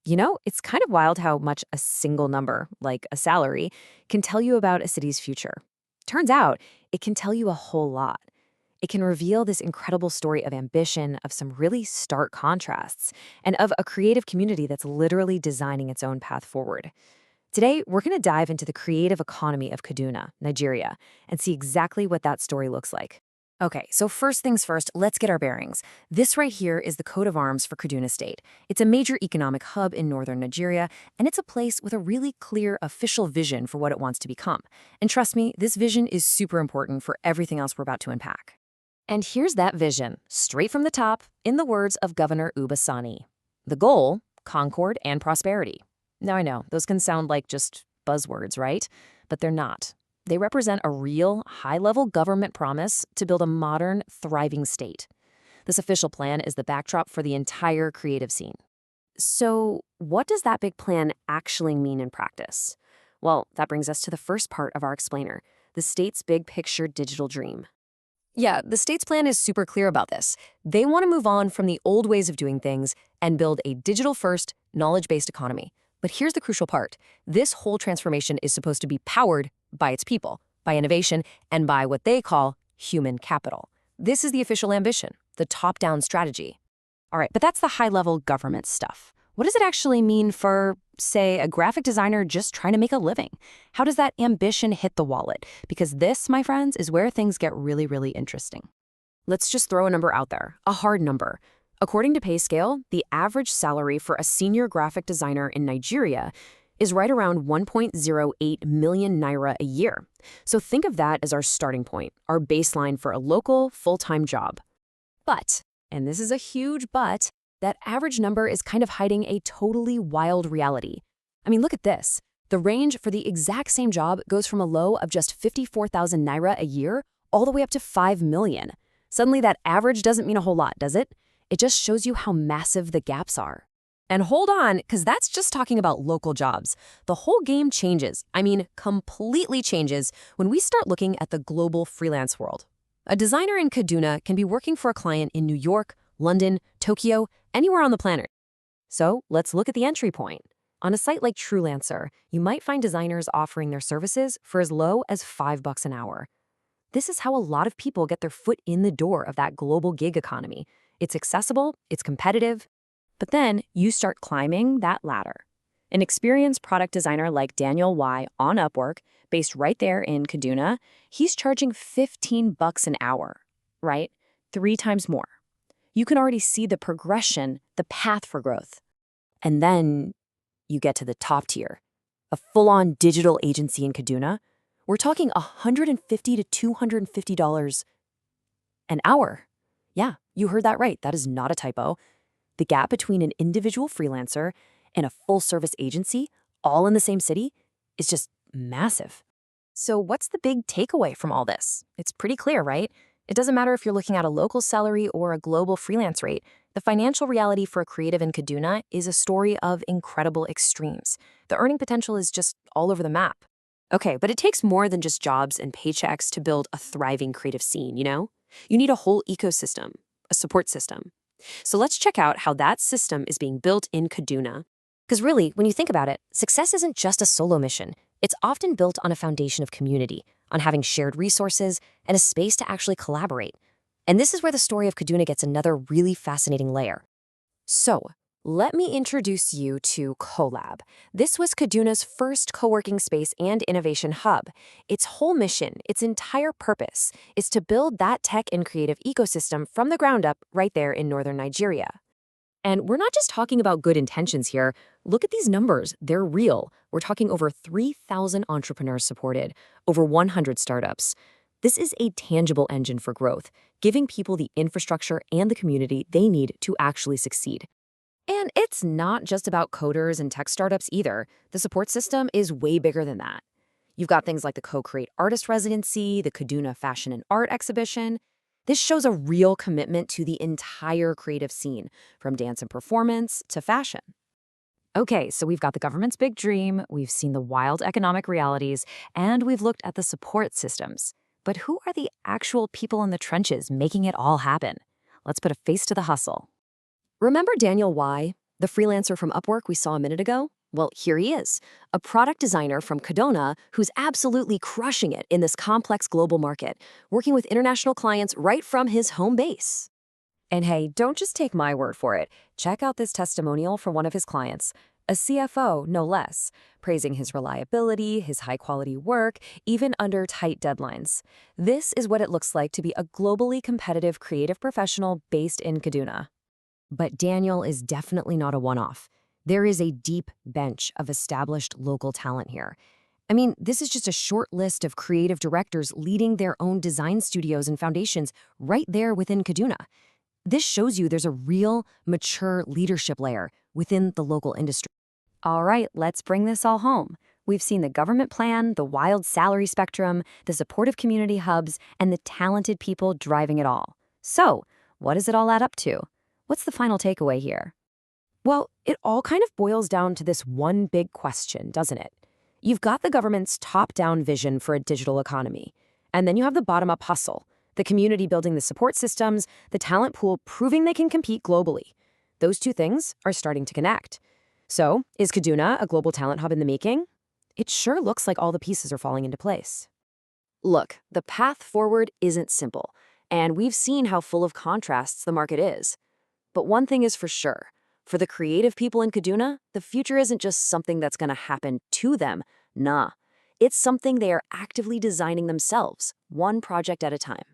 It's kind of wild how much a single number, like a salary, can tell you about a city's future. Turns out, it can tell you a whole lot. It can reveal this incredible story of ambition, of some really stark contrasts, and of a creative community that's literally designing its own path forward. Today, we're going to dive into the creative economy of Kaduna, Nigeria, and see exactly what that story looks like. Okay, so first things first, let's get our bearings. This right here is the coat of arms for Kaduna State. It's a major economic hub in northern Nigeria, and it's a place with a really clear official vision for what it wants to become. And trust me, this vision is super important for everything else we're about to unpack. And here's that vision, straight from the top, in the words of Governor Uba Sani. The goal, concord and prosperity. Now I know, those can sound like just buzzwords, right? But they're not. They represent a real, high-level government promise to build a modern, thriving state. This official plan is the backdrop for the entire creative scene. So, what does that big plan actually mean in practice? Well, that brings us to the first part of our explainer, the state's big picture digital dream. Yeah, the state's plan is super clear about this. They want to move on from the old ways of doing things and build a digital-first, knowledge-based economy. But here's the crucial part. This whole transformation is supposed to be powered by its people, by innovation, and by what they call human capital. This is the official ambition, the top-down strategy. All right, but that's the high-level government stuff. What does it actually mean for, say, a graphic designer just trying to make a living? How does that ambition hit the wallet? Because this, my friends, is where things get really, really interesting. Let's just throw a number out there, a hard number. According to PayScale, the average salary for a senior graphic designer in Nigeria is right around 1.08 million naira a year. So think of that as our starting point, our baseline for a local, full-time job. But, and this is a huge but, that average number is kind of hiding a totally wild reality. I mean, look at this. The range for the exact same job goes from a low of just 54,000 naira a year all the way up to 5 million. Suddenly that average doesn't mean a whole lot, does it? It just shows you how massive the gaps are. And hold on, because that's just talking about local jobs. The whole game changes, I mean, completely changes, when we start looking at the global freelance world. A designer in Kaduna can be working for a client in New York, London, Tokyo, anywhere on the planet. So let's look at the entry point. On a site like Truelancer, you might find designers offering their services for as low as $5 an hour. This is how a lot of people get their foot in the door of that global gig economy. It's accessible, it's competitive, but then you start climbing that ladder. An experienced product designer like Daniel Y on Upwork, based right there in Kaduna, he's charging $15 an hour, right? 3 times more. You can already see the progression, the path for growth. And then you get to the top tier, a full-on digital agency in Kaduna. We're talking $150 to $250 an hour. Yeah, you heard that right. That is not a typo. The gap between an individual freelancer and a full-service agency, all in the same city, is just massive. So what's the big takeaway from all this? It's pretty clear, right? It doesn't matter if you're looking at a local salary or a global freelance rate. The financial reality for a creative in Kaduna is a story of incredible extremes. The earning potential is just all over the map. Okay, but it takes more than just jobs and paychecks to build a thriving creative scene, you know? You need a whole ecosystem, a support system. So let's check out how that system is being built in Kaduna. Because really, when you think about it, success isn't just a solo mission. It's often built on a foundation of community, on having shared resources and a space to actually collaborate. And this is where the story of Kaduna gets another really fascinating layer. So, let me introduce you to CoLab. This was Kaduna's first co-working space and innovation hub. Its whole mission, its entire purpose, is to build that tech and creative ecosystem from the ground up right there in northern Nigeria. And we're not just talking about good intentions here. Look at these numbers. They're real. We're talking over 3,000 entrepreneurs supported, over 100 startups. This is a tangible engine for growth, giving people the infrastructure and the community they need to actually succeed. And it's not just about coders and tech startups either. The support system is way bigger than that. You've got things like the Co-Create Artist Residency, the Kaduna Fashion and Art Exhibition. This shows a real commitment to the entire creative scene, from dance and performance to fashion. Okay, so we've got the government's big dream, we've seen the wild economic realities, and we've looked at the support systems. But who are the actual people in the trenches making it all happen? Let's put a face to the hustle. Remember Daniel Y? The freelancer from Upwork we saw a minute ago? Well, here he is, a product designer from Kaduna who's absolutely crushing it in this complex global market, working with international clients right from his home base. And hey, don't just take my word for it. Check out this testimonial from one of his clients, a CFO, no less, praising his reliability, his high-quality work, even under tight deadlines. This is what it looks like to be a globally competitive creative professional based in Kaduna. But Daniel is definitely not a one-off. There is a deep bench of established local talent here. I mean, this is just a short list of creative directors leading their own design studios and foundations right there within Kaduna. This shows you there's a real, mature leadership layer within the local industry. All right, let's bring this all home. We've seen the government plan, the wild salary spectrum, the supportive community hubs, and the talented people driving it all. So, what does it all add up to? What's the final takeaway here? Well, it all kind of boils down to this one big question, doesn't it? You've got the government's top-down vision for a digital economy, and then you have the bottom-up hustle, the community building the support systems, the talent pool proving they can compete globally. Those two things are starting to connect. So, is Kaduna a global talent hub in the making? It sure looks like all the pieces are falling into place. Look, the path forward isn't simple, and we've seen how full of contrasts the market is. But one thing is for sure. For the creative people in Kaduna, the future isn't just something that's going to happen to them. Nah, it's something they are actively designing themselves, one project at a time.